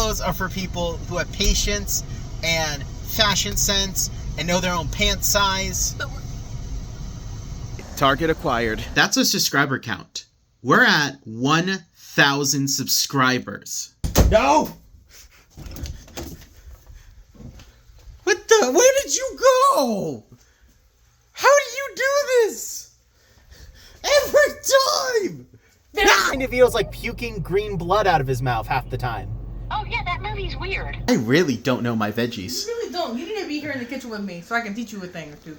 clothes are for people who have patience and fashion sense and know their own pant size. Target acquired. That's our subscriber count. We're at 1,000 subscribers. No! What the? Where did you go? How do you do this? Every time! DeVito's like puking green blood out of his mouth half the time. Oh yeah, that movie's weird. I really don't know my veggies. You really don't. You need to be here in the kitchen with me so I can teach you a thing or two.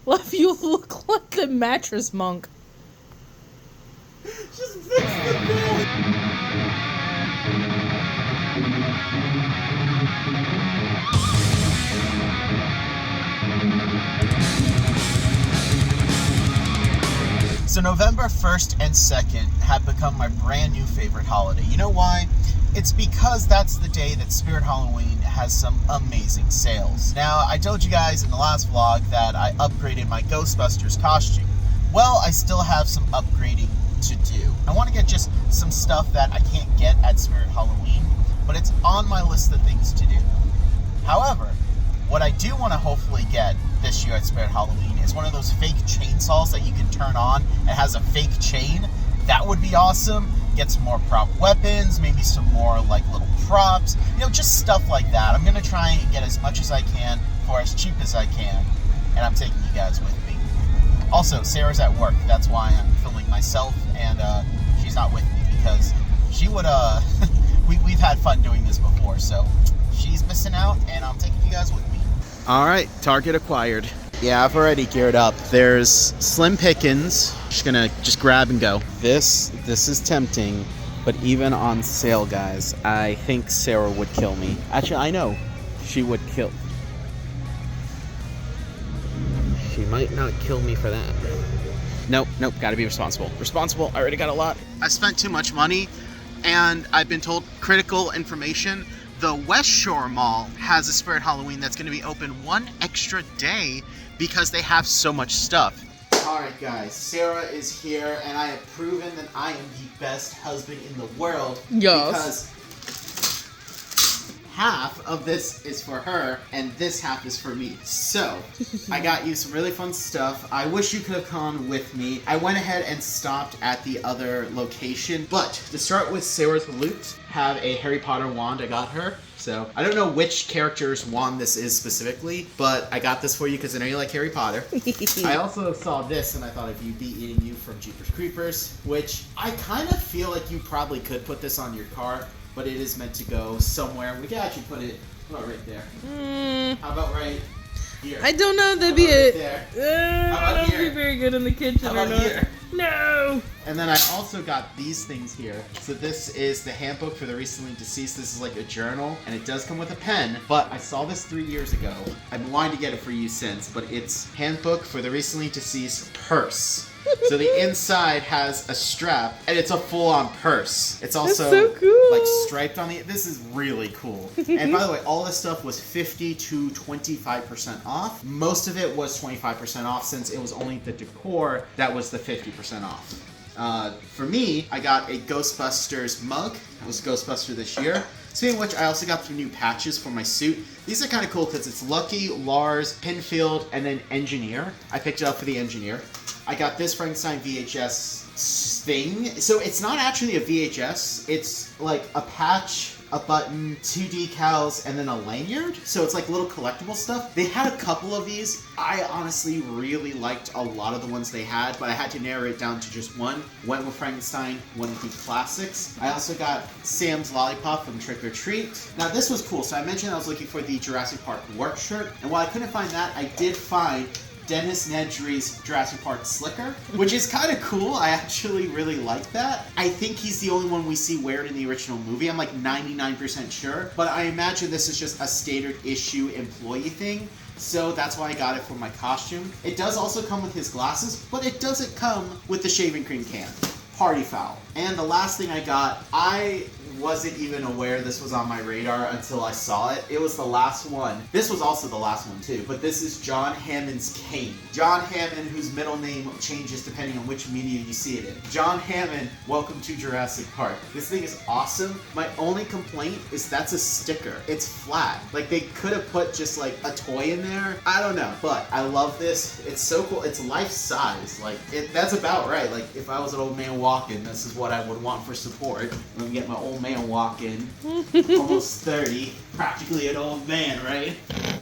Love, you look like the mattress monk. Just fix the bed. So November 1st and 2nd have become my brand new favorite holiday. You know why? It's because that's the day that Spirit Halloween has some amazing sales. Now, I told you guys in the last vlog that I upgraded my Ghostbusters costume. Well, I still have some upgrading to do. I want to get just some stuff that I can't get at Spirit Halloween, but it's on my list of things to do. However, what I do want to hopefully get this year at Spirit Halloween is one of those fake chainsaws that you can turn on and has a fake chain. That would be awesome. Get some more prop weapons, maybe some more like little props, you know, just stuff like that. I'm gonna try and get as much as I can for as cheap as I can, and I'm taking you guys with me. Also, Sarah's at work. That's why I'm filming myself, and she's not with me because she would we've had fun doing this before, so she's missing out, and I'm taking you guys with me. All right, target acquired. Yeah, I've already geared up. There's slim pickings. Just gonna grab and go. This is tempting, but even on sale, guys, I think Sarah would kill me. Actually, I know she would kill. She might not kill me for that. Nope, gotta be responsible. Responsible, I already got a lot. I spent too much money, and I've been told critical information. The West Shore Mall has a Spirit Halloween that's going to be open one extra day because they have so much stuff. Alright guys, Sarah is here and I have proven that I am the best husband in the world. Yes. Because half of this is for her and this half is for me. So, I got you some really fun stuff. I wish you could have gone with me. I went ahead and stopped at the other location. But, to start with Sarah's loot, have a Harry Potter wand I got her. So, I don't know which character's wand this is specifically, but I got this for you because I know you like Harry Potter. I also saw this and I thought it'd be eating you from Jeepers Creepers, which I kind of feel like you probably could put this on your car, but it is meant to go somewhere. We can actually put it about right there. How about right here? I don't know if that'd be right it. How about I don't here? be very good in the kitchen. How about or not. here? No. And then I also got these things here. So this is the handbook for the recently deceased. This is like a journal, and it does come with a pen, but I saw this 3 years ago. I've been wanting to get it for you since, but it's handbook for the recently deceased purse. So the inside has a strap, and it's a full-on purse. It's also so cool. like striped on the. This is really cool. And by the way, all this stuff was 50 to 25% off. Most of it was 25% off, since it was only the decor that was the 50% off. For me, I got a Ghostbusters mug. I was Ghostbuster this year. Speaking of which, I also got some new patches for my suit. These are kind of cool because it's Lucky, Lars, Pinfield, and then Engineer. I picked it up for the Engineer. I got this Frankenstein VHS thing. So it's not actually a VHS. It's like a patch, a button, 2 decals, and then a lanyard. So it's like little collectible stuff. They had a couple of these. I honestly really liked a lot of the ones they had, but I had to narrow it down to just one. Went with Frankenstein, one of the classics. I also got Sam's Lollipop from Trick or Treat. Now this was cool. So I mentioned I was looking for the Jurassic Park work shirt, and while I couldn't find that, I did find Dennis Nedry's Jurassic Park Slicker, which is kind of cool. I actually really like that. I think he's the only one we see wear it in the original movie. I'm like 99% sure, but I imagine this is just a standard issue employee thing. So that's why I got it for my costume. It does also come with his glasses, but it doesn't come with the shaving cream can. Party foul. And the last thing I got, I wasn't even aware this was on my radar until I saw it. It was the last one. This was also the last one too, but this is John Hammond's Kane. John Hammond, whose middle name changes depending on which media you see it in. John Hammond, welcome to Jurassic Park. This thing is awesome. My only complaint is that's a sticker. It's flat. Like, they could have put just like a toy in there. I don't know, but I love this. It's so cool. It's life size. Like, that's about right. Like, if I was an old man walking, this is what I would want for support. I'm gonna get my old man walking. Almost 30. Practically an old man, right?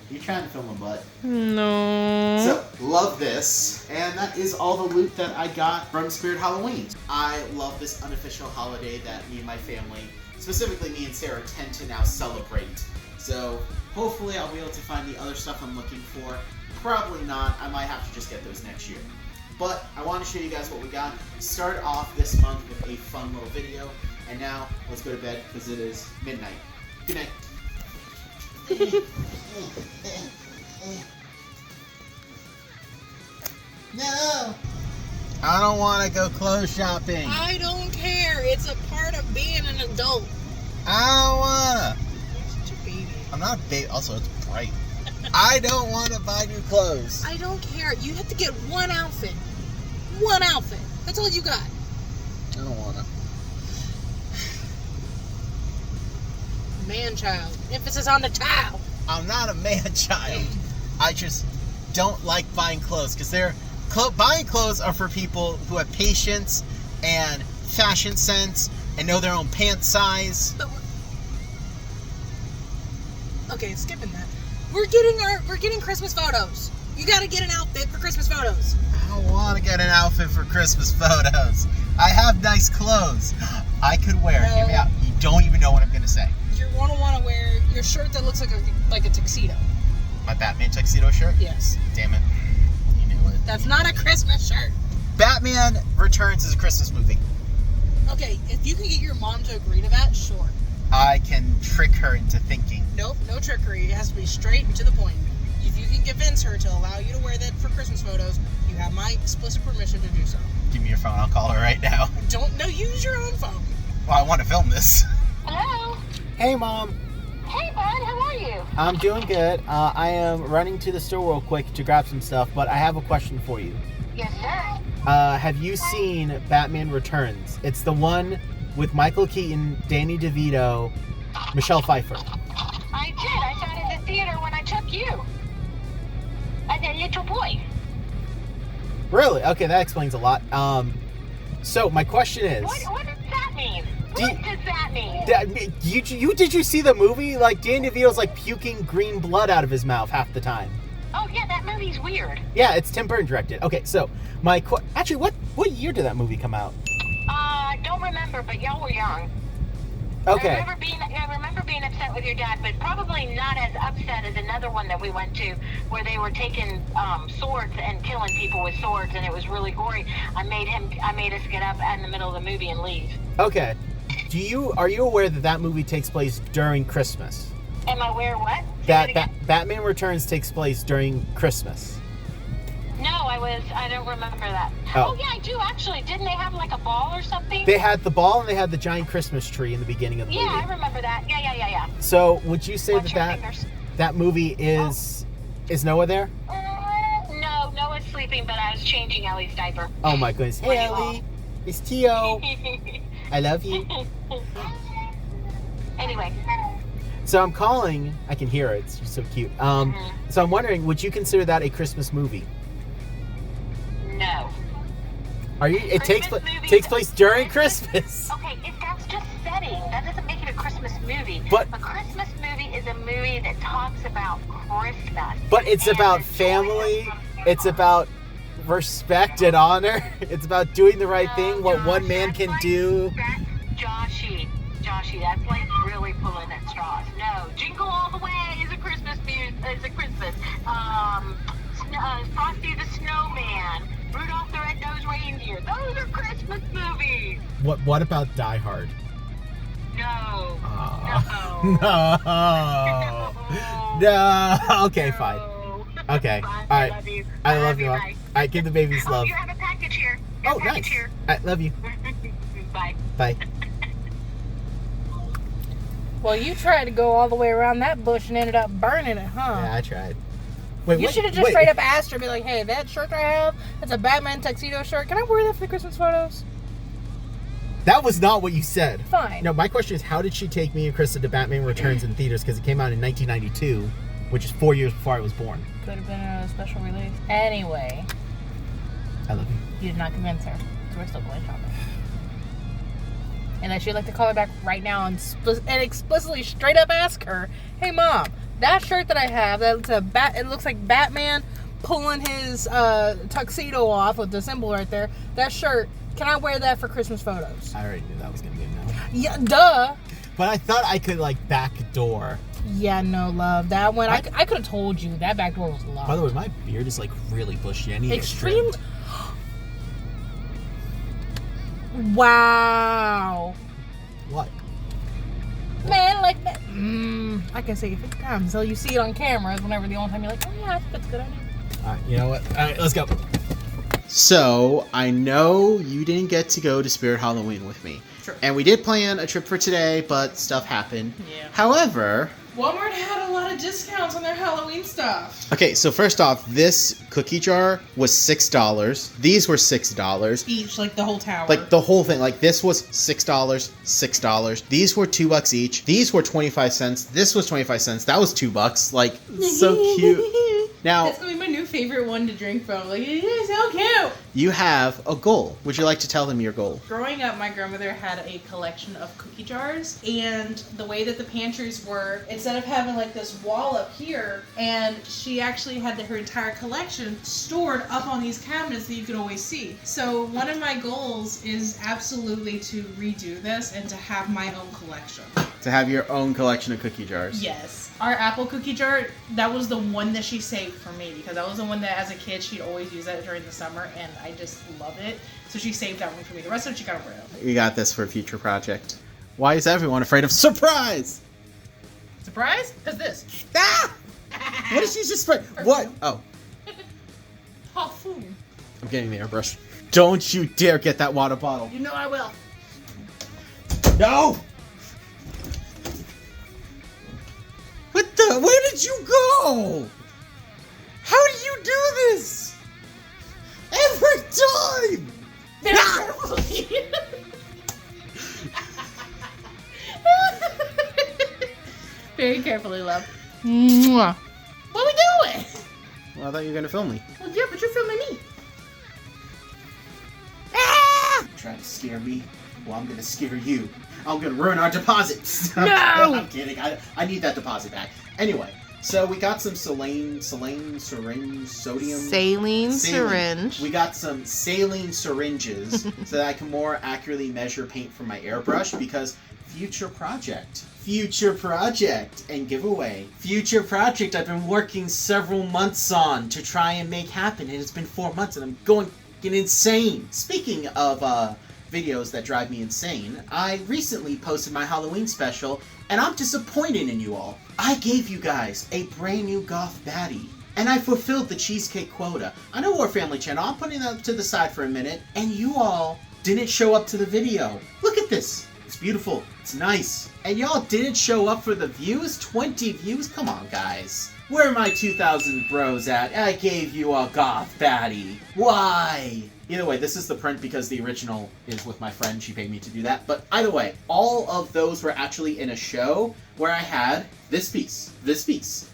You're trying to film a butt. No. So, love this. And that is all the loot that I got from Spirit Halloween. I love this unofficial holiday that me and my family, specifically me and Sarah, tend to now celebrate. So, hopefully I'll be able to find the other stuff I'm looking for. Probably not. I might have to just get those next year. But I want to show you guys what we got. Started off this month with a fun little video. And now, let's go to bed because it is midnight. Good night. No! I don't want to go clothes shopping. I don't care. It's a part of being an adult. I don't want to. You're such a baby. I'm not a baby. Also, it's bright. I don't want to buy new clothes. I don't care. You have to get one outfit. One outfit. That's all you got. I don't want to. Man-child. Emphasis on the child. I'm not a man-child. I just don't like buying clothes because buying clothes are for people who have patience and fashion sense and know their own pant size. But okay, skipping that. We're getting Christmas photos. You got to get an outfit for Christmas photos. I don't want to get an outfit for Christmas photos. I have nice clothes. I could wear. Hear me out. You don't even know what I'm gonna say. You're gonna want to wear your shirt that looks like a tuxedo. My Batman tuxedo shirt? Yes. Damn it. You knew it. That's not a Christmas shirt. Batman Returns is a Christmas movie. Okay, if you can get your mom to agree to that, sure. I can trick her into thinking. Nope, no trickery. It has to be straight and to the point. If you can convince her to allow you to wear that for Christmas photos, you have my explicit permission to do so. Give me your phone. I'll call her right now. Use your own phone. Well, I want to film this. Hello? Hey, Mom. Hey, bud, how are you? I'm doing good. I am running to the store real quick to grab some stuff, but I have a question for you. Yes, sir. Have you seen Batman Returns? It's the one with Michael Keaton, Danny DeVito, Michelle Pfeiffer. I did. I saw it in the theater when I took you. And then little boy. Really? Okay, that explains a lot. So my question is... What does that mean? What does that mean? Did you see the movie? Like, Danny DeVito's like puking green blood out of his mouth half the time. Oh, yeah, that movie's weird. Yeah, it's Tim Burton directed. Okay, so actually, what year did that movie come out? Don't remember, but y'all were young. Okay. I remember being upset with your dad, but probably not as upset as another one that we went to where they were taking swords and killing people with swords, and it was really gory. I made us get up in the middle of the movie and leave. Okay. Are you aware that movie takes place during Christmas? Am I aware of what? Batman Returns takes place during Christmas. No, I don't remember that. Oh. Oh, yeah, I do, actually. Didn't they have, like, a ball or something? They had the ball and they had the giant Christmas tree in the beginning of the movie. Yeah, I remember that. Yeah. So, would you say Watch your that fingers. that movie is Noah there? No, Noah's sleeping, but I was changing Ellie's diaper. Oh my goodness. Hey, Pretty Ellie. It's Tio. I love you. Anyway. So I'm calling. I can hear it. It's just so cute. So I'm wondering, would you consider that a Christmas movie? No. It takes place during Christmas. Okay, if that's just setting, that doesn't make it a Christmas movie. But a Christmas movie is a movie that talks about Christmas. But it's and about the joy family. of- It's about respect and honor. It's about doing the right thing, what one man can do. Joshy, that's like really pulling at straws. No, Jingle All the Way is a Christmas music. Is a Christmas. Frosty the Snowman, Rudolph the Red-Nosed Reindeer. Those are Christmas movies. What about Die Hard? No. No. Okay, fine. Okay. Bye, All right. I love you. I love you. All Bye. right, give the babies love. You have a package here. Oh, nice. Here. I love you. Bye. Bye. Well, you tried to go all the way around that bush and ended up burning it, huh? Yeah, I tried. Wait, You should have just straight up asked her, be like, hey, that shirt I have, that's a Batman tuxedo shirt. Can I wear that for the Christmas photos? That was not what you said. Fine. No, my question is, how did she take me and Krista to Batman Returns in theaters? Because it came out in 1992, which is 4 years before I was born. Could have been a special release. Anyway. I love you. You did not convince her. So we're still going shopping. And I should like to call her back right now and explicitly straight up ask her, hey Mom, that shirt that I have, it looks like Batman pulling his tuxedo off with the symbol right there. That shirt, can I wear that for Christmas photos? I already knew that was going to be a no. Yeah, duh. But I thought I could, like, backdoor. Yeah, no, love. That one, I could have told you. That back door was locked. By the way, my beard is, like, really bushy. I need Extreme. it trimmed. Wow. What? Man, like that. I can say it 50 times until you see it on camera. Whenever the only time you're like, oh yeah, I think that's a good idea. All right, you know what? All right, let's go. So, I know you didn't get to go to Spirit Halloween with me. True. And we did plan a trip for today, but stuff happened. Yeah. However... Walmart had a lot of discounts on their Halloween stuff. Okay, so first off, this cookie jar was $6. These were $6. Each, like the whole tower. Like the whole thing. Like this was $6, $6. These were $2 each. These were 25 cents. This was 25 cents. That was $2. Like, so cute. Now, that's gonna be my new favorite one to drink from. Like, it is so cute. You have a goal. Would you like to tell them your goal? Growing up, my grandmother had a collection of cookie jars, and the way that the pantries were, instead of having like this wall up here, and she actually had her entire collection stored up on these cabinets that you could always see. So one of my goals is absolutely to redo this and to have my own collection. To have your own collection of cookie jars. Yes. Our apple cookie jar, that was the one that she saved for me, because that was the one that as a kid she'd always use that during the summer, and I just love it. So she saved that one for me. The rest of it she got rid of. You got this for a future project. Why is everyone afraid of surprise? Surprise? Because this. Ah! What did she just spray? What? Oh. Parfum. I'm getting the airbrush. Don't you dare get that water bottle. You know I will. No! What the? Where did you go? How do you do this? Every time! Very carefully, love. Mwah. What are we doing? Well, I thought you were gonna film me. Well, yeah, but you're filming me. Ah! Trying to scare me? Well, I'm gonna scare you. I'm gonna ruin our deposits. No! I'm kidding. I need that deposit back. Anyway, so we got some saline syringe. Saline syringe. We got some saline syringes so that I can more accurately measure paint from my airbrush, because future project and giveaway. Future project I've been working several months on to try and make happen, and it's been 4 months and I'm going insane. Speaking of videos that drive me insane, I recently posted my Halloween special, and I'm disappointed in you all. I gave you guys a brand new goth baddie, and I fulfilled the cheesecake quota. I know we're a family channel, I'm putting that to the side for a minute, and you all didn't show up to the video. Look at this. It's beautiful. It's nice. And y'all didn't show up for the views? 20 views? Come on, guys. Where are my 2,000 bros at? I gave you a goth baddie. Why? Either way, this is the print because the original is with my friend. She paid me to do that. But either way, all of those were actually in a show where I had this piece,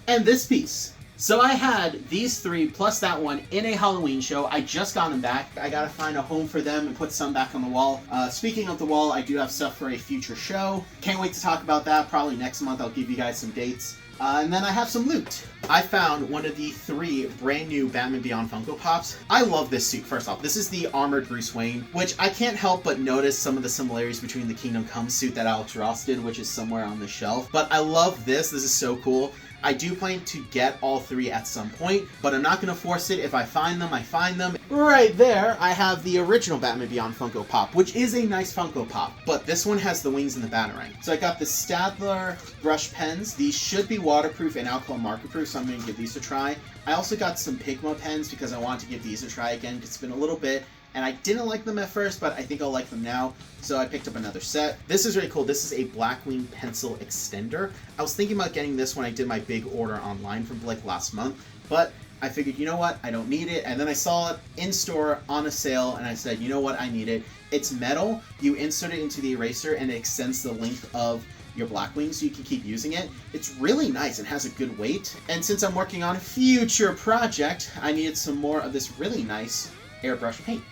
and this piece. So I had these three plus that one in a Halloween show. I just got them back. I gotta find a home for them and put some back on the wall. Speaking of the wall, I do have stuff for a future show. Can't wait to talk about that. Probably next month I'll give you guys some dates. And then I have some loot. I found one of the 3 brand new Batman Beyond Funko Pops. I love this suit, first off. This is the armored Bruce Wayne, which I can't help but notice some of the similarities between the Kingdom Come suit that Alex Ross did, which is somewhere on the shelf. But I love this. This is so cool. I do plan to get all 3 at some point, but I'm not going to force it. If I find them, I find them. Right there, I have the original Batman Beyond Funko Pop, which is a nice Funko Pop, but this one has the wings and the Batarang. So I got the Stadler brush pens. These should be waterproof and alcohol marker proof, so I'm going to give these a try. I also got some Pigma pens because I wanted to give these a try again, because it's been a little bit, and I didn't like them at first, but I think I'll like them now. So I picked up another set. This is really cool. This is a Blackwing pencil extender. I was thinking about getting this when I did my big order online from like last month, but I figured, you know what, I don't need it. And then I saw it in store on a sale, and I said, you know what, I need it. It's metal. You insert it into the eraser, and it extends the length of your Blackwing so you can keep using it. It's really nice and has a good weight. And since I'm working on a future project, I needed some more of this really nice airbrush paint.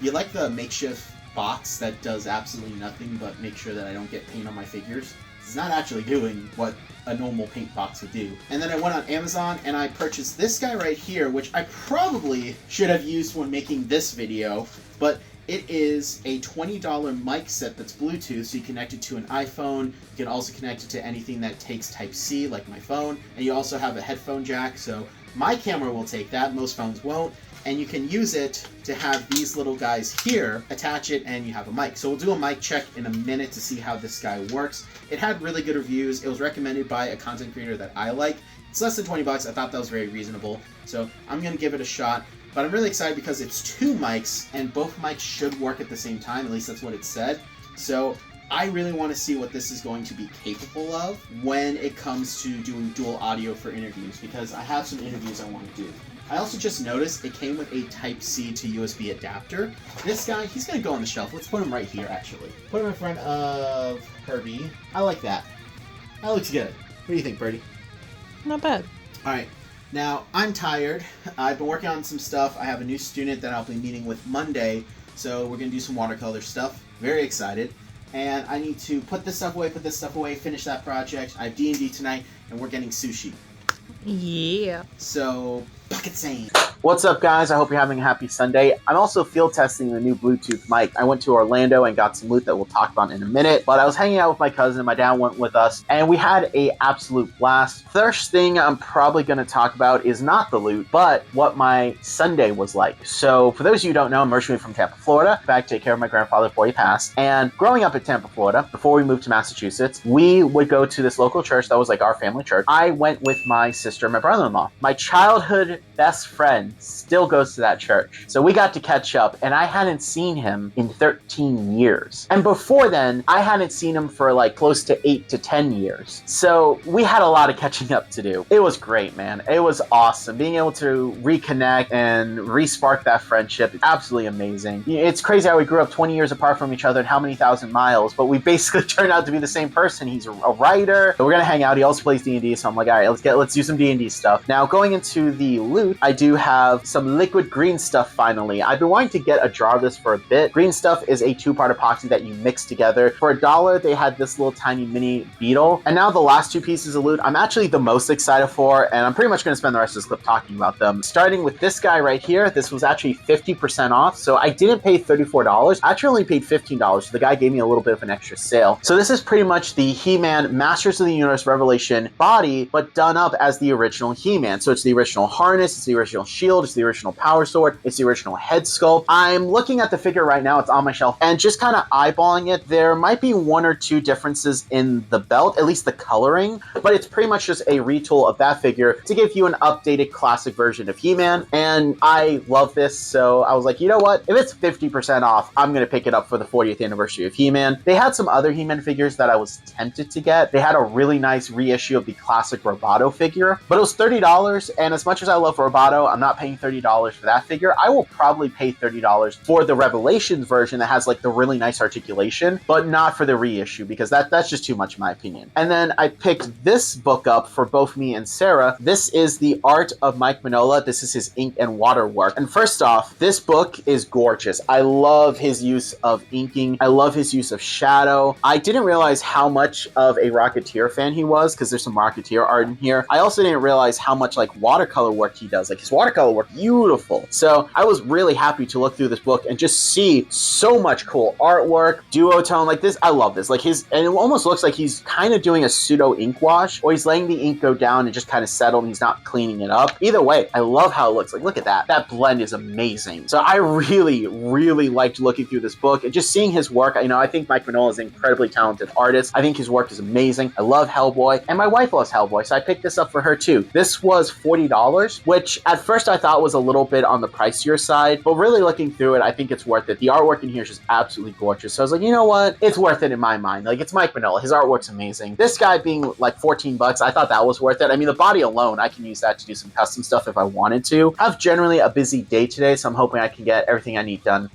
You like the makeshift box that does absolutely nothing but make sure that I don't get paint on my figures? It's not actually doing what a normal paint box would do. And then I went on Amazon and I purchased this guy right here, which I probably should have used when making this video, but it is a $20 mic set that's Bluetooth, so you connect it to an iPhone. You can also connect it to anything that takes Type-C, like my phone. And you also have a headphone jack, so my camera will take that, most phones won't. And you can use it to have these little guys here, attach it, and you have a mic. So we'll do a mic check in a minute to see how this guy works. It had really good reviews. It was recommended by a content creator that I like. It's less than 20 bucks. I thought that was very reasonable. So I'm going to give it a shot. But I'm really excited because it's two mics, and both mics should work at the same time. At least that's what it said. So I really want to see what this is going to be capable of when it comes to doing dual audio for interviews, because I have some interviews I want to do. I also just noticed it came with a Type-C to USB adapter. This guy, he's going to go on the shelf. Let's put him right here, actually. Put him in front of Herbie. I like that. That looks good. What do you think, Birdie? Not bad. All right. Now, I'm tired. I've been working on some stuff. I have a new student that I'll be meeting with Monday, so we're going to do some watercolor stuff. Very excited. And I need to put this stuff away, finish that project. I have D&D tonight, and we're getting sushi. Yeah. So, bucket sane. What's up, guys? I hope you're having a happy Sunday. I'm also field testing the new Bluetooth mic. I went to Orlando and got some loot that we'll talk about in a minute, but I was hanging out with my cousin. My dad went with us, and we had a absolute blast. First thing I'm probably going to talk about is not the loot, but what my Sunday was like. So, for those of you who don't know, I'm originally from Tampa, Florida. Back to take care of my grandfather before he passed. And growing up in Tampa, Florida, before we moved to Massachusetts, we would go to this local church that was like our family church. I went with my sister and my brother-in-law. My childhood best friend still goes to that church. So we got to catch up, and I hadn't seen him in 13 years. And before then, I hadn't seen him for like close to 8 to 10 years. So we had a lot of catching up to do. It was great, man. It was awesome. Being able to reconnect and re-spark that friendship is absolutely amazing. It's crazy how we grew up 20 years apart from each other and how many thousand miles, but we basically turned out to be the same person. He's a writer. So we're gonna hang out. He also plays D&D, so I'm like, all right, let's do some D&D stuff. Now, going into the loot, I do have some liquid green stuff finally. I've been wanting to get a jar of this for a bit. Green stuff is a 2-part epoxy that you mix together. For $1, they had this little tiny mini beetle. And now the last 2 pieces of loot I'm actually the most excited for, and I'm pretty much going to spend the rest of this clip talking about them. Starting with this guy right here. This was actually 50% off, so I didn't pay $34. I actually only paid $15, so the guy gave me a little bit of an extra sale. So this is pretty much the He-Man Masters of the Universe Revelation body, but done up as the original He-Man. So it's the original harness, it's the original shield, it's the original power sword, it's the original head sculpt. I'm looking at the figure right now, it's on my shelf, and just kind of eyeballing it, there might be 1 or 2 differences in the belt, at least the coloring, but it's pretty much just a retool of that figure to give you an updated classic version of He-Man, and I love this, so I was like, you know what, if it's 50% off, I'm going to pick it up for the 40th anniversary of He-Man. They had some other He-Man figures that I was tempted to get. They had a really nice reissue of the classic Roboto figure, but it was $30, and as much as I love Roboto, I'm not paying $30 for that figure. I will probably pay $30 for the Revelations version that has like the really nice articulation, but not for the reissue, because that's just too much in my opinion. And then I picked this book up for both me and Sarah. This is The Art of Mike Mignola. This is his ink and water work. And first off, this book is gorgeous. I love his use of inking. I love his use of shadow. I didn't realize how much of a Rocketeer fan he was, because there's some Rocketeer art in here. I also didn't realize how much like watercolor work he does. Like his watercolor work, beautiful. So I was really happy to look through this book and just see so much cool artwork, duotone like this. I love this. Like and it almost looks like he's kind of doing a pseudo ink wash, or he's letting the ink go down and just kind of settle and he's not cleaning it up. Either way, I love how it looks. Like, look at that. That blend is amazing. So I really, really liked looking through this book and just seeing his work. I think Mike Mignola is an incredibly talented artist. I think his work is amazing. I love Hellboy, and my wife loves Hellboy, so I picked this up for her too. This was $40, which at first I thought was a little bit on the pricier side, but really looking through it, I think it's worth it. The artwork in here is just absolutely gorgeous. So I was like, you know what? It's worth it in my mind. Like, it's Mike Mignola. His artwork's amazing. This guy being like $14, I thought that was worth it. I mean, the body alone, I can use that to do some custom stuff if I wanted to. I have generally a busy day today, so I'm hoping I can get everything I need done.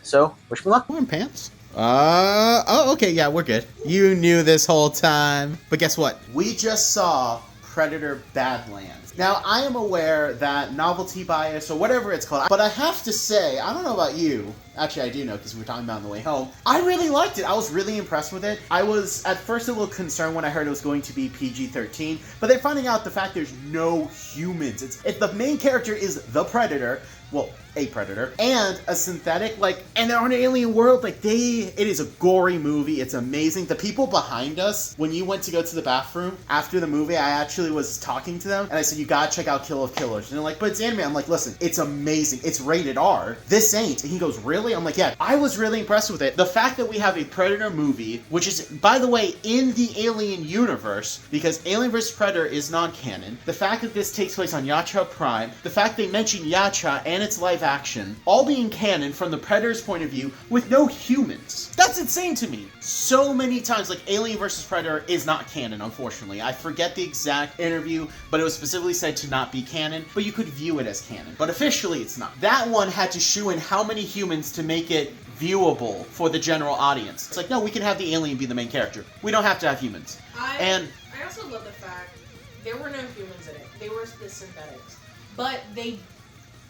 So wish me luck. Warm pants. Okay, yeah, we're good. You knew this whole time. But guess what? We just saw Predator Badlands. Now, I am aware that novelty bias or whatever it's called, but I have to say, I don't know about you. Actually, I do know because we were talking about it on the way home. I really liked it. I was really impressed with it. I was at first a little concerned when I heard it was going to be PG-13, but they're finding out the fact there's no humans. If the main character is the Predator, well, a predator, and a synthetic, like, and they're on an alien world, like, it is a gory movie. It's amazing. The people behind us, when you went to go to the bathroom after the movie, I actually was talking to them, and I said, you gotta check out Kill of Killers. And they're like, but it's anime. I'm like, listen, it's amazing. It's rated R. This ain't. And he goes, really? I'm like, yeah. I was really impressed with it. The fact that we have a Predator movie, which is, by the way, in the Alien universe, because Alien vs. Predator is non-canon, the fact that this takes place on Yacha Prime, the fact they mention Yacha and its live action, all being canon from the Predator's point of view with no humans. That's insane to me. So many times, like, Alien vs. Predator is not canon, unfortunately. I forget the exact interview, but it was specifically said to not be canon, but you could view it as canon. But officially, it's not. That one had to shoe in how many humans to make it viewable for the general audience. It's like, no, we can have the alien be the main character. We don't have to have humans. I also love the fact there were no humans in it. They were the synthetics. But they...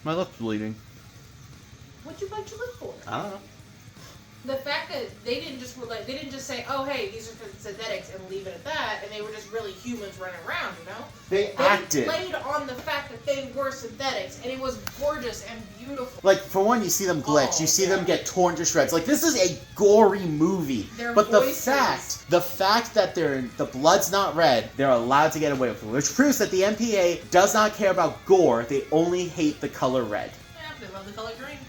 My lip's bleeding. What'd you bite your lip for? I don't know. The fact that they didn't just say, oh hey, these are synthetics and leave it at that, and they were just really humans running around, you know? They acted. Played on the fact that they were synthetics, and it was gorgeous and beautiful. Like, for one, you see them glitch, you see them get torn to shreds. Like, this is a gory movie. But the fact that the blood's not red, they're allowed to get away with it, which proves that the MPA does not care about gore, they only hate the color red. Yeah, they love the color green.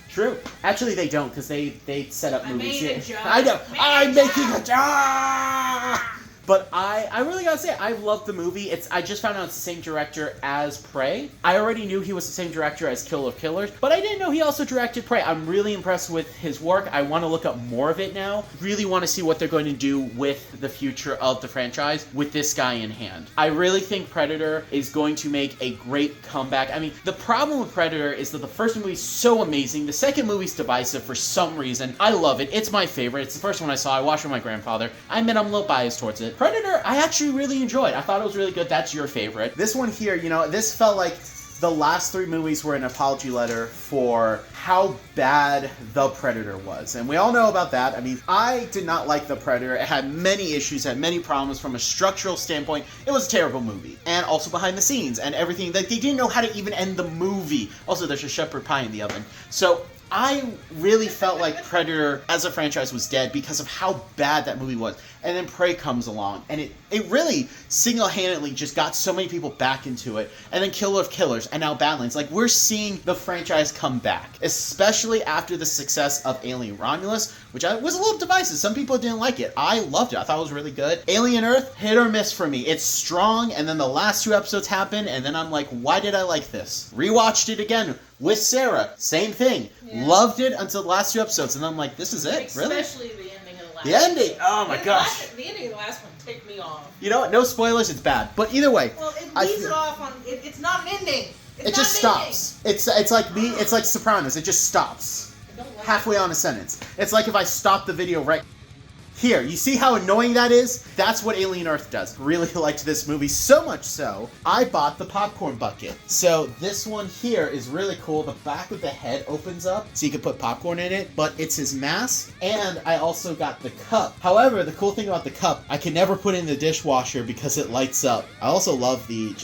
True. Actually, they don't, because they set up movies. Made a joke. I know. I'm making a joke. But I really gotta say, I loved the movie. I just found out it's the same director as Prey. I already knew he was the same director as Kill of Killers, but I didn't know he also directed Prey. I'm really impressed with his work. I want to look up more of it now. Really want to see what they're going to do with the future of the franchise with this guy in hand. I really think Predator is going to make a great comeback. I mean, the problem with Predator is that the first movie is so amazing. The second movie's divisive for some reason. I love it. It's my favorite. It's the first one I saw. I watched it with my grandfather. I admit I'm a little biased towards it. Predator, I actually really enjoyed. I thought it was really good. That's your favorite. This one here, you know, this felt like the last three movies were an apology letter for how bad The Predator was. And we all know about that. I mean, I did not like The Predator. It had many issues, had many problems from a structural standpoint. It was a terrible movie. And also behind the scenes and everything. Like, they didn't know how to even end the movie. Also, there's a shepherd pie in the oven. So I really felt like Predator as a franchise was dead because of how bad that movie was. And then Prey comes along, and it really single-handedly just got so many people back into it. And then Killer of Killers, and now Badlands. Like, we're seeing the franchise come back, especially after the success of Alien Romulus, which was a little divisive. Some people didn't like it. I loved it. I thought it was really good. Alien Earth, hit or miss for me. It's strong, and then the last two episodes happen, and then I'm like, why did I like this? Rewatched it again with Sarah. Same thing. Yeah. Loved it until the last two episodes, and I'm like, this is it? Really? Especially the ending of the last one. The ending? Oh my gosh. The ending of the last one ticked me off. You know what? No spoilers, it's bad. But either way. Well, it leaves it off on... It's not an ending. It just stops. It's like me. It's like Sopranos. It just stops. Halfway on a sentence. It's like if I stop the video right here. You see how annoying that is? That's what Alien Earth does. Really liked this movie, so much so, I bought the popcorn bucket. So this one here is really cool. The back of the head opens up so you can put popcorn in it, but it's his mask, and I also got the cup. However, the cool thing about the cup, I can never put it in the dishwasher because it lights up. I also love the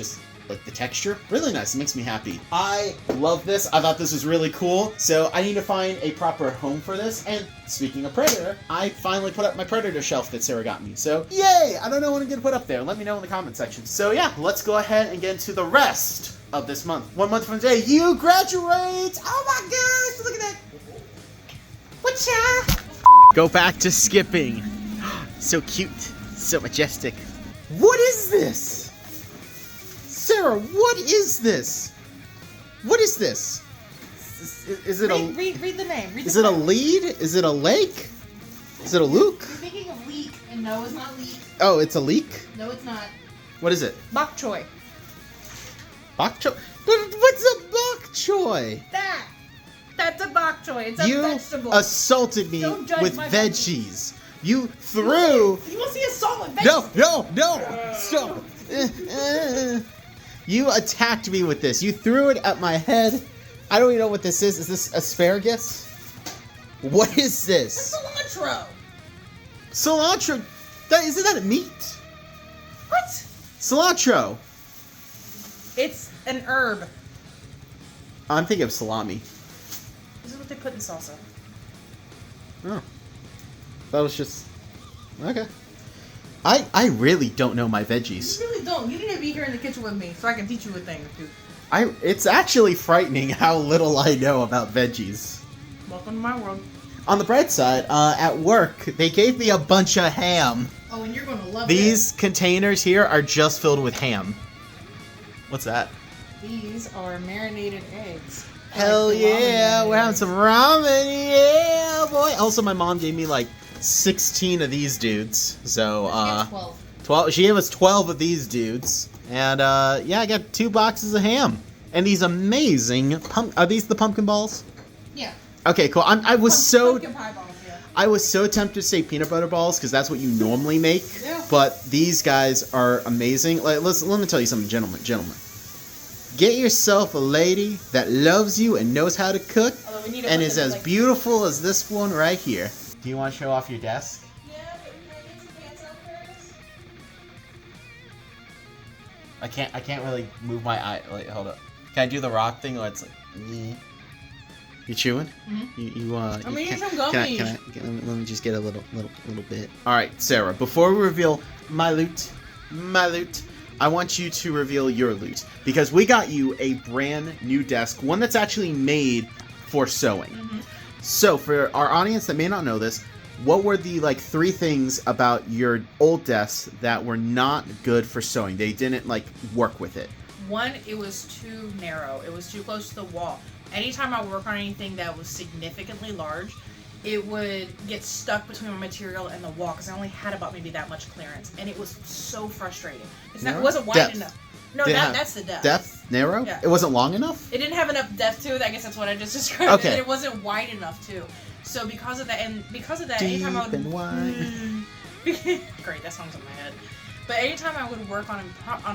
texture. Really nice. It makes me happy. I love this. I thought this was really cool. So I need to find a proper home for this. And speaking of Predator, I finally put up my Predator shelf that Sarah got me. So yay! I don't know when I'm going to put up there. Let me know in the comment section. So yeah, let's go ahead and get into the rest of this month. 1 month from today, you graduate! Oh my gosh! Look at that! Whatcha? Go back to skipping. So cute. So majestic. What is this? Sarah, what is this? What is this? Is it read the name. Read is the it a name. lead? Is it a lake? Is it a Luke? You're thinking of leek, and no, it's not leek. Oh, it's a leek? No, it's not. What is it? Bok choy. Bok choy? What's a bok choy? That's a bok choy. It's a You vegetable. assaulted me Don't judge with my veggies. You threw... You want to see a solid vegetable? No! Stop! You attacked me with this. You threw it at my head. I don't even know what this is. Is this asparagus? What is this? Cilantro. Cilantro? Isn't that meat? What? Cilantro. It's an herb. I'm thinking of salami. This is what they put in salsa. Oh. That was just... Okay. I really don't know my veggies. You really don't. You need to be here in the kitchen with me so I can teach you a thing or two. It's actually frightening how little I know about veggies. Welcome to my world. On the bright side, at work, they gave me a bunch of ham. Oh, and you're going to love These containers here are just filled with ham. What's that? These are marinated eggs. Hell Like the yeah, ramen we're having eggs. some ramen, yeah, boy. Also, my mom gave me like 16 of these dudes. So, It's 12. 12. She gave us 12 of these dudes. And, yeah, I got 2 boxes of ham. And these amazing are these the pumpkin balls? Yeah. Okay, cool. I was Pumpkin pie balls, yeah. I was so tempted to say peanut butter balls because that's what you normally make. Yeah. But these guys are amazing. Like, let me tell you something, gentlemen. Get yourself a lady that loves you and knows how to cook Although we need to and put is them, as like- beautiful as this one right here. Do you want to show off your desk? Yeah, but can I get some pants out first? I can't really move my eye. Like, hold up. Can I do the rock thing or it's like... You chewing? Mhm. You I'm you eating can- some gummies. let me just get a little bit. All right, Sarah. Before we reveal my loot, I want you to reveal your loot because we got you a brand new desk, one that's actually made for sewing. Mm-hmm. So, for our audience that may not know this, what were the 3 things about your old desk that were not good for sewing? They didn't work with it. One, it was too narrow. It was too close to the wall. Anytime I work on anything that was significantly large, it would get stuck between my material and the wall because I only had about maybe that much clearance, and it was so frustrating. It Narrow? wasn't wide Depth. enough. No, Did it have that's the depth. Depth narrow. Yeah. It wasn't long enough. It didn't have enough depth to it. I guess that's what I just described. Okay. And it wasn't wide enough too. So because of that, anytime I would Deep and wide. great, that song's in my head. But anytime I would work on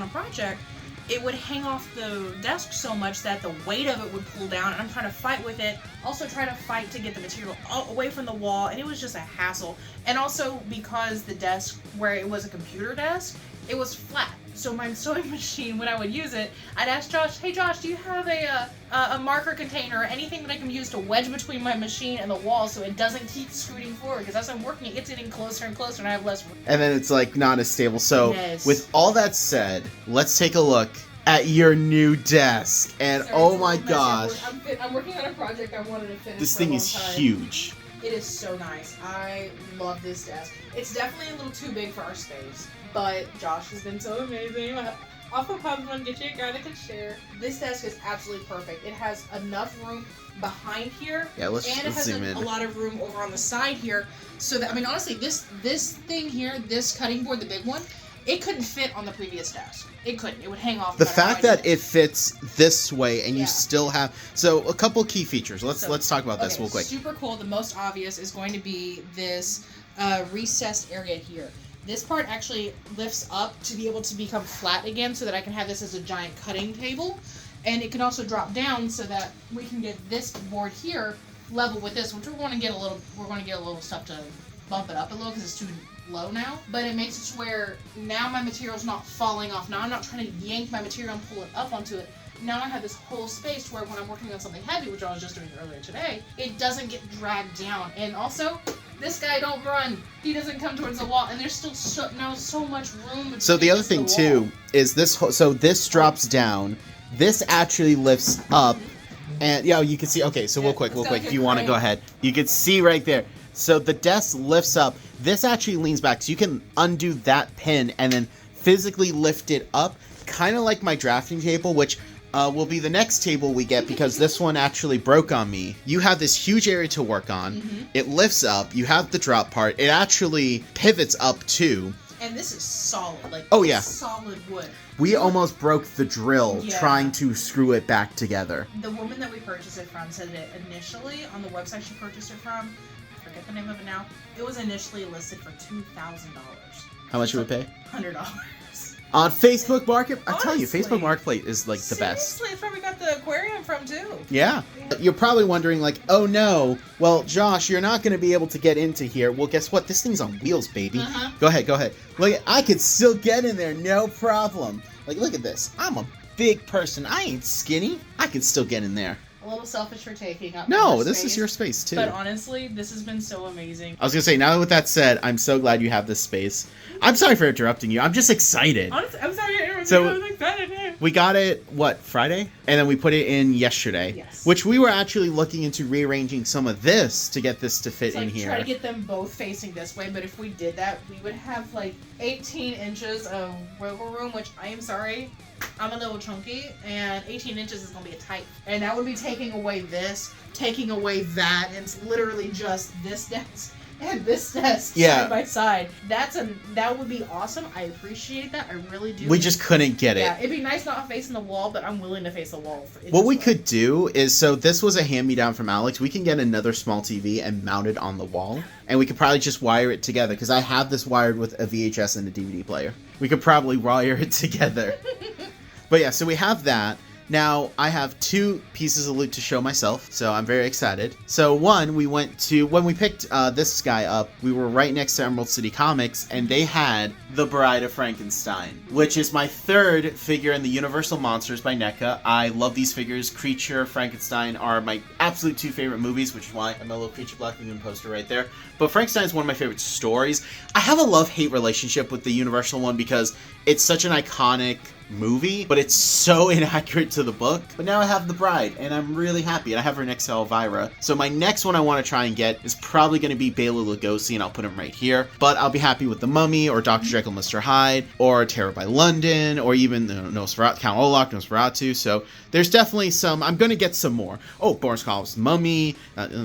a project, it would hang off the desk so much that the weight of it would pull down, and I'm trying to fight with it. Also try to fight to get the material away from the wall, and it was just a hassle. And also because the desk, where it was a computer desk, it was flat. So my sewing machine, when I would use it, I'd ask Josh, "Hey Josh, do you have a marker container or anything that I can use to wedge between my machine and the wall so it doesn't keep scooting forward? Because as I'm working, it gets getting closer and closer, and I have less room." And then it's not as stable. So Yes. with all that said, let's take a look at your new desk. And Sorry, oh it's a my little messy. gosh, I'm working on a project I wanted to finish. this for a thing long is time. huge. It is so nice. I love this desk. It's definitely a little too big for our space, but Josh has been so amazing. Off of Hubman, get you a guy that can share. This desk is absolutely perfect. It has enough room behind here, Yeah, let's and it has zoom a in. lot of room over on the side here. So that, I mean, honestly, this thing here, this cutting board, the big one, it couldn't fit on the previous desk. It couldn't. It would hang off. The no matter how fact I did that it fits this way and you Yeah. still have a couple key features. Let's talk about this Okay, real quick. Super cool. The most obvious is going to be this recessed area here. This part actually lifts up to be able to become flat again, so that I can have this as a giant cutting table, and it can also drop down so that we can get this board here level with this, which we're going to get a little stuff to bump it up a little because it's too low now. But it makes it to where now my material's not falling off. Now I'm not trying to yank my material and pull it up onto it. Now I have this whole space where when I'm working on something heavy, which I was just doing earlier today, it doesn't get dragged down. And also, this guy don't run. He doesn't come towards the wall, and there's still so much room. So the between other us thing and the too wall. is this. So this drops down. This actually lifts up, and you can see. Okay, so Yeah, real quick. it's got like If a you want to go crane. ahead, you can see right there. So the desk lifts up. This actually leans back, so you can undo that pin and then physically lift it up, kind of like my drafting table, which will be the next table we get because this one actually broke on me. You have this huge area to work on. Mm-hmm. It lifts up. You have the drop part. It actually pivots up too. And this is solid. Like, Oh, yeah. solid wood. We almost broke the drill Yeah. trying to screw it back together. The woman that we purchased it from said that initially, on the website she purchased it from, I forget the name of it now, it was initially listed for $2,000. How much would we pay? $100. On Facebook Market, I tell you, Honestly. Facebook Marketplace is like the best. Seriously, that's where we got the aquarium from too. Yeah. You're probably wondering like, oh no, well, Josh, you're not going to be able to get into here. Well, guess what? This thing's on wheels, baby. Uh-huh. Go ahead. Look, I could still get in there, no problem. Like, look at this. I'm a big person. I ain't skinny. I could still get in there. A little selfish for taking up No, more this space, is your space too. But honestly, this has been so amazing. I was gonna say, now with that said, I'm so glad you have this space. I'm sorry for interrupting you. I'm just excited. Honestly, I'm sorry to interrupt So- you. I was excited too. We got it, what, Friday? And then we put it in yesterday. Yes. Which we were actually looking into rearranging some of this to get this to fit It's like in here. try to get them both facing this way, but if we did that, we would have like 18 inches of wiggle room, which I am sorry, I'm a little chunky, and 18 inches is going to be a tight. And that would be taking away this, taking away that, and it's literally just this desk and this desk Yeah. side by side. That would be awesome. I appreciate that. I really do. We just couldn't get it. Yeah, it'd be nice not facing the wall, but I'm willing to face the wall. What we could do is, so this was a hand-me-down from Alex. We can get another small TV and mount it on the wall. And we could probably just wire it together, because I have this wired with a VHS and a DVD player. We could probably wire it together. But yeah, so we have that. Now, I have 2 pieces of loot to show myself, so I'm very excited. So one, when we picked this guy up, we were right next to Emerald City Comics, and they had The Bride of Frankenstein, which is my 3rd figure in the Universal Monsters by NECA. I love these figures. Creature, Frankenstein are my absolute 2 favorite movies, which is why I'm a little Creature Black Lagoon poster right there. But Frankenstein is one of my favorite stories. I have a love-hate relationship with the Universal one because it's such an iconic movie, but it's so inaccurate to the book. But now I have the bride, and I'm really happy, and I have her next to Elvira. So my next one I want to try and get is probably going to be Bela Lugosi, and I'll put him right here. But I'll be happy with the Mummy, or Dr. Jekyll, Mr. Hyde, or Terror by London, or even Nosferatu, Count Olaf, Nosferatu. So there's definitely some. I'm going to get some more. Oh, Boris Karloff's Mummy.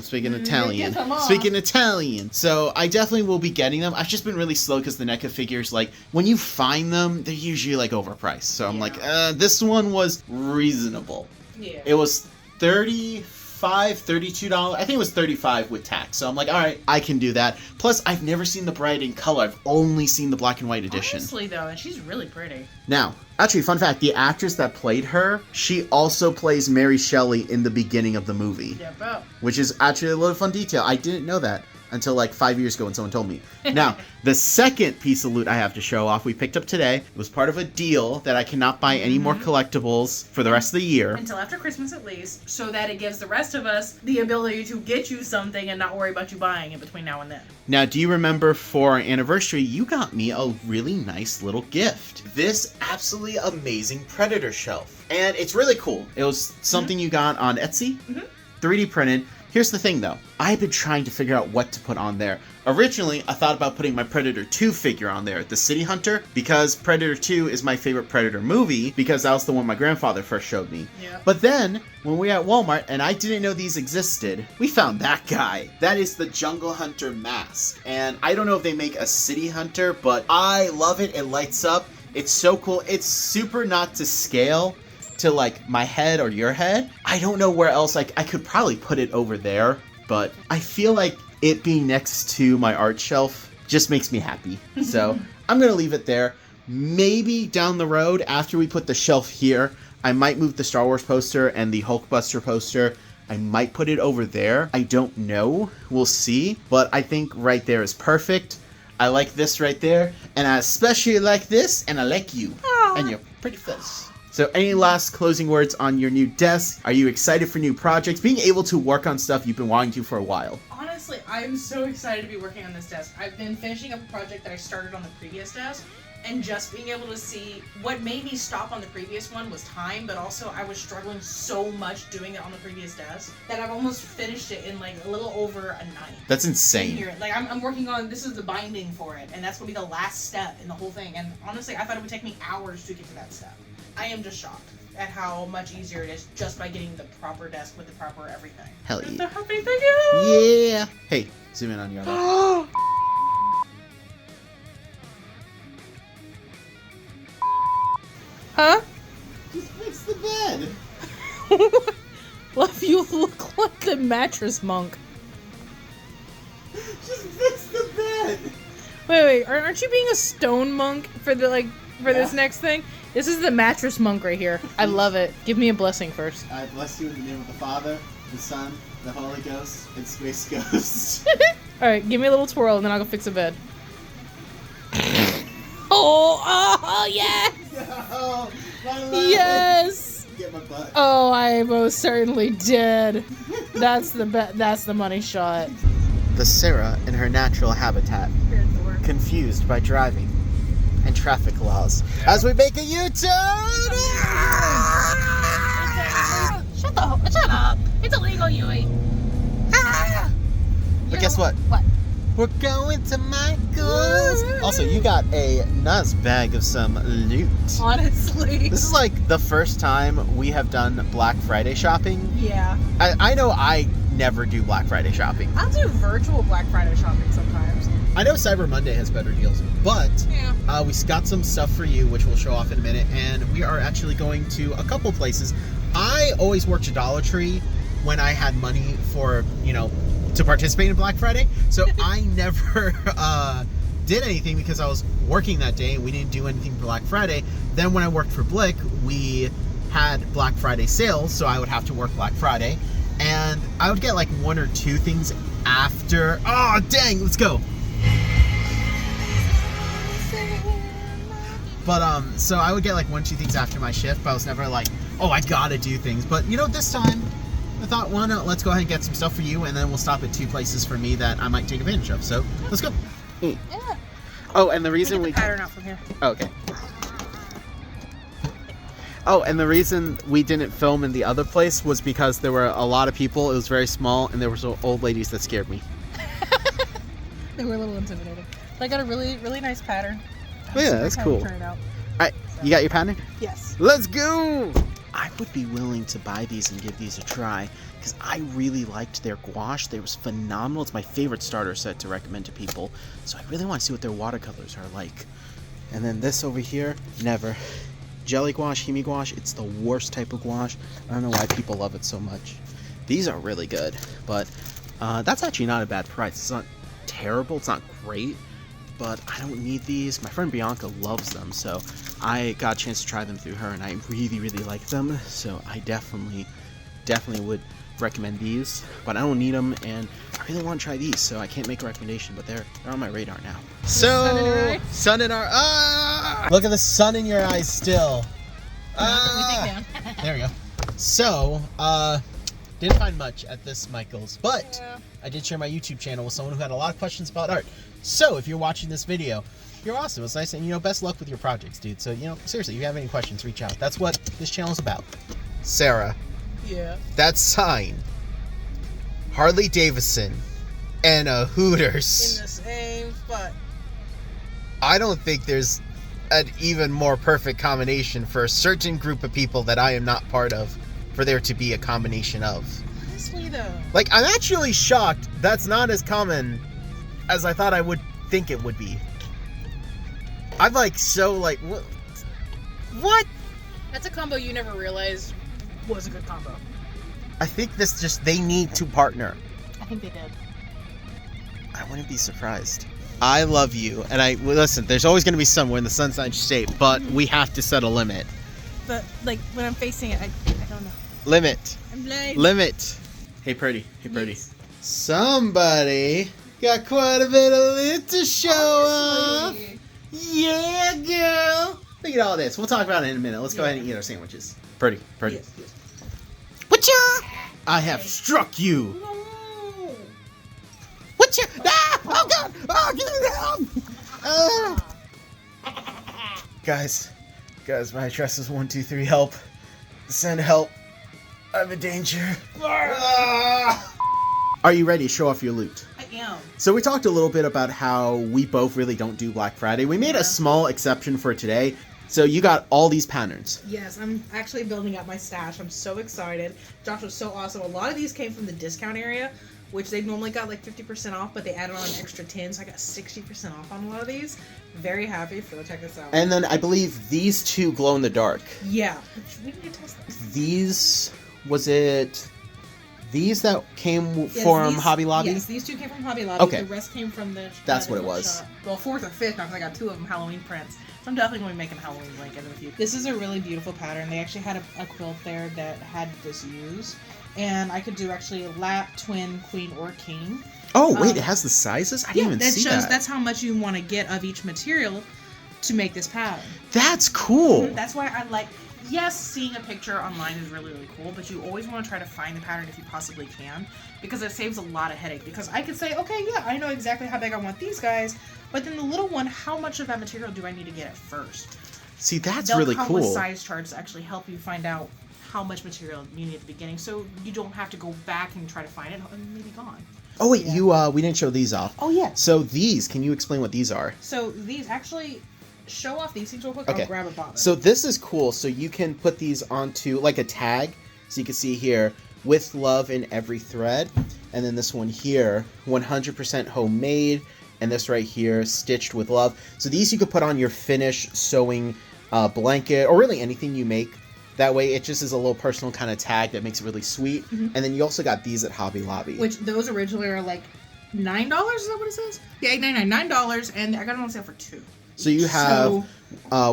Speaking Italian. Speaking Italian. So I definitely will be getting them. I've just been really slow because the NECA figures, like, when you find them, they're usually like overpriced. So I'm like, this one was reasonable. Yeah. It was $32. I think it was $35 with tax. So I'm like, all right, I can do that. Plus, I've never seen the bride in color. I've only seen the black and white edition. Honestly, though, and she's really pretty. Now, actually, fun fact, the actress that played her, she also plays Mary Shelley in the beginning of the movie. Yeah, bro. Which is actually a little fun detail. I didn't know that until like 5 years ago when someone told me. Now, the second piece of loot I have to show off, we picked up today. It was part of a deal that I cannot buy any more collectibles for the rest of the year. Until after Christmas at least, so that it gives the rest of us the ability to get you something and not worry about you buying it between now and then. Now, do you remember for our anniversary, you got me a really nice little gift. This absolutely amazing Predator shelf. And it's really cool. It was something you got on Etsy, 3D printed. Here's the thing, though. I've been trying to figure out what to put on there. Originally, I thought about putting my Predator 2 figure on there, the City Hunter, because Predator 2 is my favorite Predator movie, because that was the one my grandfather first showed me. Yeah. But then, when we were at Walmart, and I didn't know these existed, we found that guy. That is the Jungle Hunter mask. And I don't know if they make a City Hunter, but I love it. It lights up. It's so cool. It's super not to scale to like my head or your head. I don't know where else I could probably put it over there, but I feel like it being next to my art shelf just makes me happy. So I'm gonna leave it there. Maybe down the road, after we put the shelf here, I might move the Star Wars poster and the Hulkbuster poster. I might put it over there. I don't know. We'll see. But I think right there is perfect. I like this right there, and I especially like this, and I like you and your pretty face. So any last closing words on your new desk? Are you excited for new projects? Being able to work on stuff you've been wanting to for a while. Honestly, I'm so excited to be working on this desk. I've been finishing up a project that I started on the previous desk, and just being able to see what made me stop on the previous one was time, but also I was struggling so much doing it on the previous desk that I've almost finished it in like a little over a night. That's insane. Here, like I'm working on, this is the binding for it, and that's gonna be the last step in the whole thing. And honestly, I thought it would take me hours to get to that step. I am just shocked. at how much easier it is just by getting the proper desk with the proper everything. Hell I'm yeah. so happy, thank you! Yeah. Hey, zoom in on your other. Huh? Just fix the bed. Love, you look like the mattress monk. Just fix the bed. Wait, aren't you being a stone monk for this next thing? This is the mattress monk right here. I love it. Give me a blessing first. I bless you in the name of the Father, the Son, the Holy Ghost, and Space Ghost. Alright, give me a little twirl and then I'll go fix the bed. Oh, yes! No, my leg. Yes! Get my butt. Oh, I most certainly did. That's the money shot. The Sarah in her natural habitat, confused by driving and traffic laws. As we make a U-turn! Shut up. It's illegal, Yui. But guess what? What? We're going to Michael's. Also, you got a nice bag of some loot. Honestly. This is like the first time we have done Black Friday shopping. Yeah. I know I never do Black Friday shopping. I'll do virtual Black Friday shopping sometimes. I know Cyber Monday has better deals, but Yeah. we got some stuff for you, which we'll show off in a minute, and we are actually going to a couple places. I always worked at Dollar Tree when I had money for, to participate in Black Friday, so I never did anything because I was working that day and we didn't do anything for Black Friday. Then when I worked for Blick, we had Black Friday sales, so I would have to work Black Friday, and I would get like one or two things after. Oh, dang, let's go. But so I would get like one or two things after my shift, but I was never like, oh, I gotta do things. But this time I thought, why not? Let's go ahead and get some stuff for you, and then we'll stop at two places for me that I might take advantage of. So let's go. Yeah. Oh, and the reason Get the pattern out from here. Okay. Oh, and the reason we didn't film in the other place was because there were a lot of people. It was very small, and there were some old ladies that scared me. They were a little intimidating. But I got a really, really nice pattern. Oh, yeah, that's cool. Turn it out. All right, you got your pattern? Yes. Let's go! I would be willing to buy these and give these a try because I really liked their gouache. They was phenomenal. It's my favorite starter set to recommend to people. So I really want to see what their watercolors are like. And then this over here, never. Jelly gouache, heme gouache, it's the worst type of gouache. I don't know why people love it so much. These are really good, but that's actually not a bad price. It's not terrible, it's not great, but I don't need these. My friend Bianca loves them, so I got a chance to try them through her, and I really, really like them. So I definitely would recommend these, but I don't need them, and I really want to try these, so I can't make a recommendation, but they're on my radar now. So, sun in our look at the sun in your eyes still. There we go. So, didn't find much at this Michael's, but I did share my YouTube channel with someone who had a lot of questions about art. So, if you're watching this video, you're awesome. It's nice, and best luck with your projects, dude. So, seriously, if you have any questions, reach out. That's what this channel is about. Sarah. Yeah. That sign. Harley Davidson and a Hooters. In the same spot. I don't think there's an even more perfect combination for a certain group of people that I am not part of for there to be a combination of. Honestly, though. Like, I'm actually shocked that's not as common as I thought I would think it would be. I'm like, so like, what? That's a combo you never realized Was a good combo. I think they need to partner. I think they did. I wouldn't be surprised. I love you, and listen, there's always going to be somewhere in the Sunshine State, but we have to set a limit. But, like, when I'm facing it, I don't know. Limit. I'm blind. Limit. Hey, Purdy. Hey, Purdy. Yes. Somebody got quite a bit of lit to show off. Yeah, girl. Look at all this. We'll talk about it in a minute. Let's go ahead and eat our sandwiches. Purdy. Yes. Whatcha? I have struck you. No. Whatcha? Ah! Oh, God. Oh, get me down. Guys, my address is 123 help. Send help. I'm in danger. Are you ready to show off your loot? I am. So we talked a little bit about how we both really don't do Black Friday. We made a small exception for today. So you got all these patterns. Yes, I'm actually building up my stash. I'm so excited. Josh was so awesome. A lot of these came from the discount area, which they normally got like 50% off, but they added on an extra 10, so I got 60% off on a lot of these. Very happy, so check this out. And then I believe these two glow in the dark. Yeah, which we can test them. These, was it these that came from Hobby Lobby? Yes, these two came from Hobby Lobby. Okay. The rest came from the That's what it was. shop. Well, 4th or 5th now, because I got 2 of them Halloween prints. So I'm definitely going to be making a Halloween blanket in the future. This is a really beautiful pattern. They actually had a quilt there that had this used. And I could do actually a lap, twin, queen, or king. Oh, wait, it has the sizes? I didn't even see that. Shows that's how much you want to get of each material to make this pattern. That's cool. That's why I like... Yes, seeing a picture online is really, really cool, but you always want to try to find the pattern if you possibly can, because it saves a lot of headache. Because I could say, okay, yeah, I know exactly how big I want these guys, but then the little one, how much of that material do I need to get at first? See, that's They'll really come cool. with size charts to actually help you find out how much material you need at the beginning, so you don't have to go back and try to find it, and maybe gone. Oh, wait, we didn't show these off. Oh, yeah. So these, can you explain what these are? So these actually... Show off these things real quick. Okay. I'll grab a bobbin. So this is cool. So you can put these onto like a tag. So you can see here, with love in every thread. And then this one here, 100% homemade. And this right here, stitched with love. So these you could put on your finished sewing blanket, or really anything you make. That way it just is a little personal kind of tag that makes it really sweet. Mm-hmm. And then you also got these at Hobby Lobby. Which those originally are like $9, is that what it says? Yeah, $8.99, $9, and I got it on sale for $2. So you have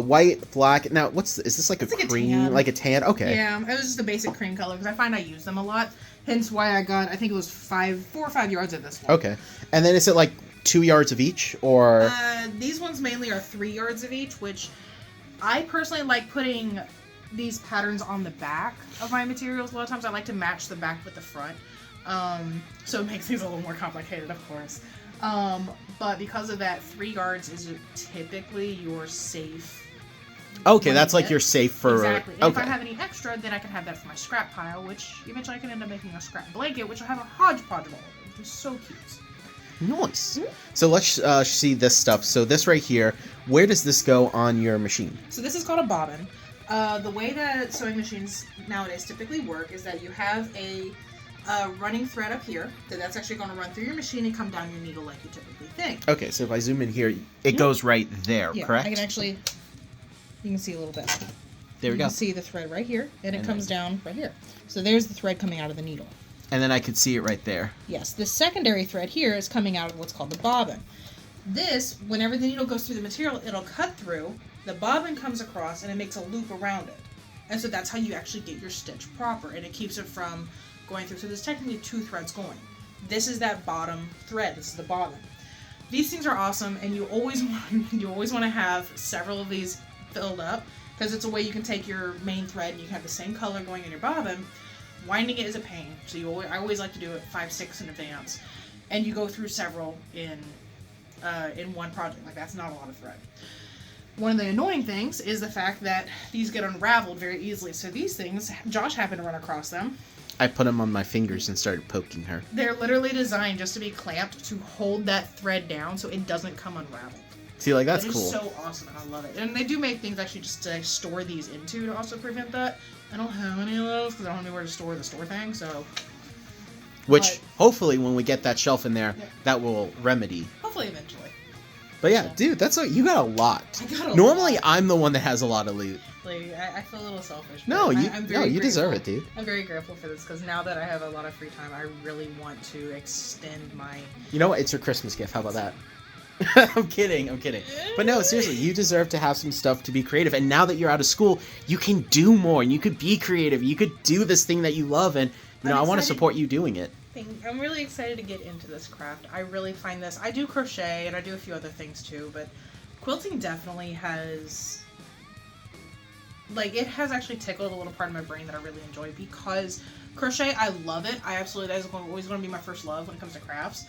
white, black. Now, is this like a cream, like a tan? Okay. Yeah, it was just a basic cream color because I find I use them a lot. Hence why I got, I think it was 4 or 5 yards of this one. Okay. And then is it like 2 yards of each, or? These ones mainly are 3 yards of each, which I personally like putting these patterns on the back of my materials. A lot of times I like to match the back with the front. So it makes things a little more complicated, of course. But because of that, 3 yards is typically your safe. Okay, that's like your safe for... Exactly. And if I have any extra, then I can have that for my scrap pile, which eventually I can end up making a scrap blanket, which will have a hodgepodge of all of it, which is so cute. Nice. Mm-hmm. So let's see this stuff. So this right here, where does this go on your machine? So this is called a bobbin. The way that sewing machines nowadays typically work is that you have a running thread up here, that's actually going to run through your machine and come down your needle like you typically think. Okay, so if I zoom in here, it goes right there, correct? I can actually, you can see a little bit. There we go. You can see the thread right here, and it comes down right here. So there's the thread coming out of the needle. And then I could see it right there. Yes, the secondary thread here is coming out of what's called the bobbin. This, whenever the needle goes through the material, it'll cut through, the bobbin comes across, and it makes a loop around it. And so that's how you actually get your stitch proper, and it keeps it from going through. So there's technically 2 threads going. This is that bottom thread. This is the bobbin. These things are awesome, and you always want to have several of these filled up, because it's a way you can take your main thread and you can have the same color going in your bobbin. Winding it is a pain, so I always like to do it 5-6 in advance, and you go through several in one project. Like, that's not a lot of thread. One of the annoying things is the fact that these get unraveled very easily. So these things, Josh happened to run across them. I put them on my fingers and started poking her. They're literally designed just to be clamped to hold that thread down so it doesn't come unraveled. See, like, that's cool. It is so awesome, and I love it. And they do make things actually just to store these into to also prevent that. I don't have any of those because I don't have anywhere to store the store thing, so... Which, hopefully, when we get that shelf in there, that will remedy. Hopefully, eventually. But yeah, dude, you got a lot. I got a lot. Normally, I'm the one that has a lot of loot. Like, I feel a little selfish. No, you deserve it, it, dude. I'm very grateful for this because now that I have a lot of free time, I really want to extend my... You know what? It's your Christmas gift. How about that? I'm kidding. But no, seriously, you deserve to have some stuff to be creative. And now that you're out of school, you can do more and you could be creative. You could do this thing that you love, and I want to support you doing it. I'm really excited to get into this craft. I really find this... I do crochet and I do a few other things too, but quilting definitely has... Like, it has actually tickled a little part of my brain that I really enjoy, because crochet, I love it. That is always going to be my first love when it comes to crafts.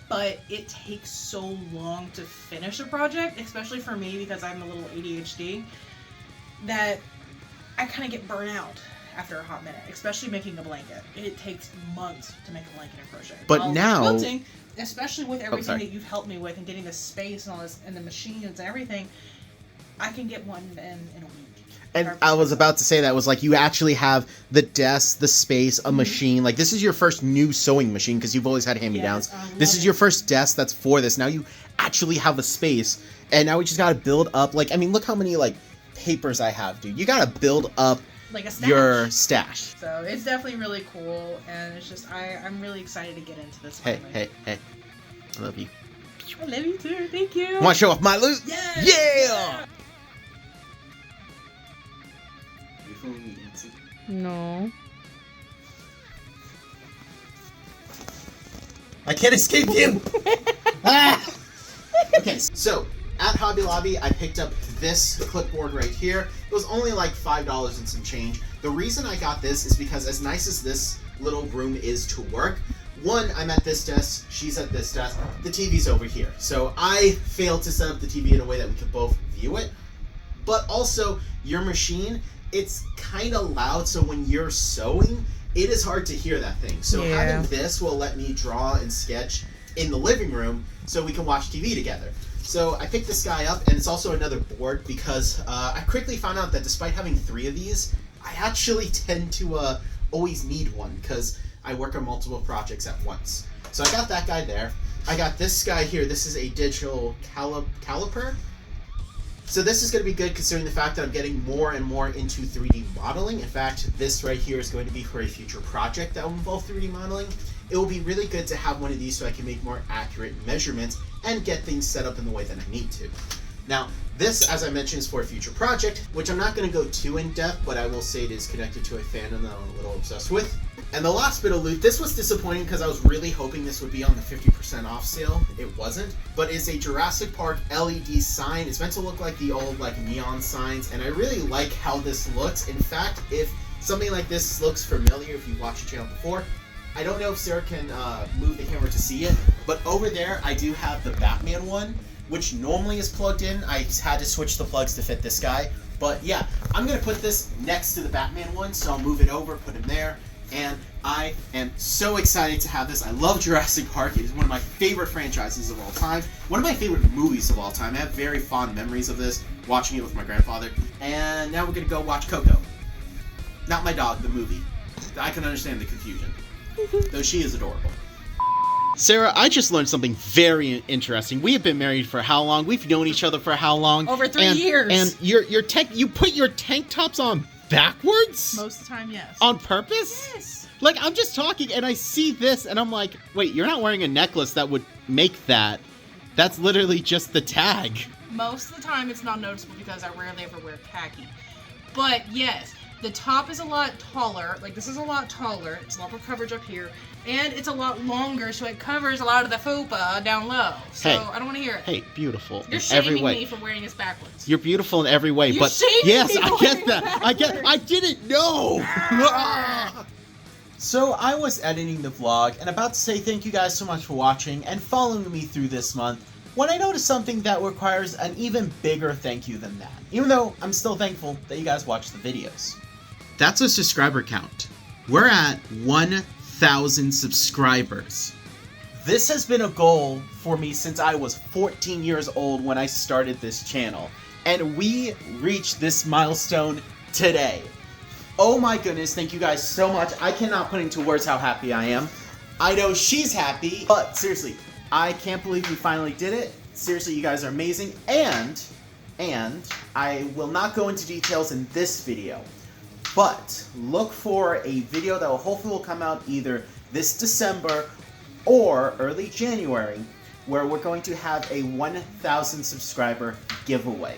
But it takes so long to finish a project, especially for me because I'm a little ADHD, that I kind of get burnt out after a hot minute, especially making a blanket. It takes months to make a blanket in crochet. But now... quilting, especially with everything that you've helped me with and getting the space and all this and the machines and everything, I can get one in a week. And I was about to say that was like you actually have the desk, the space, a machine. Like this is your first new sewing machine because you've always had hand-me-downs. Yes, This is your first desk that's for this. Now you actually have a space, and now we just gotta build up. Like I mean, look how many like papers I have, dude. You gotta build up like a stash. your stash. So it's definitely really cool, and it's just I'm really excited to get into this. Hey, finally. hey, I love you. I love you too. Thank you. Want to show off my loot? Yes! Yeah. No. I can't escape you! Ah! Okay, so at Hobby Lobby, I picked up this clipboard right here. It was only like $5 and some change. The reason I got this is because as nice as this little room is to work, one, I'm at this desk, she's at this desk, the TV's over here. So I failed to set up the TV in a way that we could both view it. But also, your machine, it's kind of loud, so when you're sewing, it is hard to hear that thing. So having this will let me draw and sketch in the living room so we can watch TV together. So I picked this guy up, and it's also another board because I quickly found out that despite having 3 of these, I actually tend to always need one because I work on multiple projects at once. So I got that guy there. I got this guy here. This is a digital caliper. So this is going to be good considering the fact that I'm getting more and more into 3D modeling. In fact, this right here is going to be for a future project that will involve 3D modeling. It will be really good to have one of these so I can make more accurate measurements and get things set up in the way that I need to. Now, this, as I mentioned, is for a future project, which I'm not going to go too in-depth, but I will say it is connected to a fandom that I'm a little obsessed with. And the last bit of loot, this was disappointing because I was really hoping this would be on the 50% off sale. It wasn't, but it's a Jurassic Park LED sign. It's meant to look like the old like neon signs, and I really like how this looks. In fact, if something like this looks familiar, if you watched the channel before, I don't know if Sarah can move the camera to see it, but over there I do have the Batman one, which normally is plugged in. I had to switch the plugs to fit this guy. But yeah, I'm going to put this next to the Batman one, so I'll move it over, put him there, and I am so excited to have this. I love Jurassic Park. It is one of my favorite franchises of all time. One of my favorite movies of all time. I have very fond memories of this, watching it with my grandfather. And now we're going to go watch Coco. Not my dog, the movie. I can understand the confusion, though she is adorable. Sarah, I just learned something very interesting. We have been married for how long? We've known each other for how long? Over 3 years. And you put your tank tops on backwards? Most of the time, yes. On purpose? Yes. Like, I'm just talking and I see this and I'm like, wait, you're not wearing a necklace that would make that. That's literally just the tag. Most of the time, it's not noticeable because I rarely ever wear khaki. But yes, the top is a lot taller. Like, this is a lot taller. It's a lot more coverage up here. And it's a lot longer, so it covers a lot of the fupa down low. So, Hey. I don't want to hear it. Hey, beautiful. You're in every shaming way. me for wearing this backwards. You're beautiful in every way, You're but shaming yes, me I for get wearing that. I didn't know. So I was editing the vlog and about to say thank you guys so much for watching and following me through this month when I noticed something that requires an even bigger thank you than that. Even though I'm still thankful that you guys watch the videos. That's a subscriber count. We're at 1,000 subscribers. This has been a goal for me since I was 14 years old when I started this channel. And we reached this milestone today. Oh my goodness, thank you guys so much. I cannot put into words how happy I am. I know she's happy, but seriously, I can't believe we finally did it. Seriously, you guys are amazing. And I will not go into details in this video, but look for a video that will hopefully will come out either this December or early January, where we're going to have a 1,000 subscriber giveaway.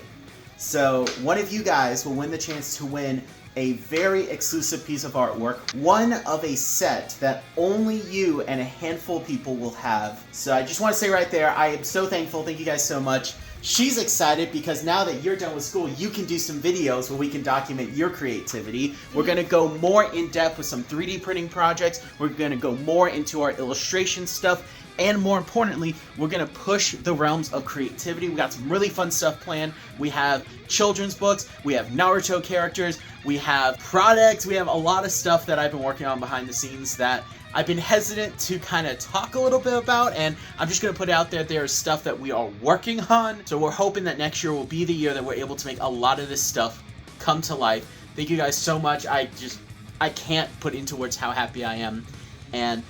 So one of you guys will win the chance to win a very exclusive piece of artwork, one of a set that only you and a handful of people will have. So I just want to say right there, I am so thankful. Thank you guys so much. She's excited because now that you're done with school, you can do some videos where we can document your creativity. We're going to go more in depth with some 3D printing projects. We're going to go more into our illustration stuff. And more importantly, we're going to push the realms of creativity. We got some really fun stuff planned. We have children's books. We have Naruto characters. We have products. We have a lot of stuff that I've been working on behind the scenes that I've been hesitant to kind of talk a little bit about, and I'm just going to put it out there. There's stuff that we are working on, so we're hoping that next year will be the year that we're able to make a lot of this stuff come to life. Thank you guys so much. I can't put into words how happy I am, and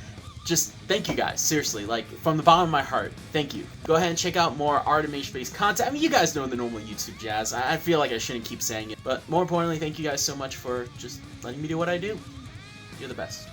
just thank you guys, seriously, like from the bottom of my heart, thank you. Go ahead and check out more Artemation-based content. I mean, you guys know the normal YouTube jazz. I feel like I shouldn't keep saying it, but more importantly, thank you guys so much for just letting me do what I do. You're the best.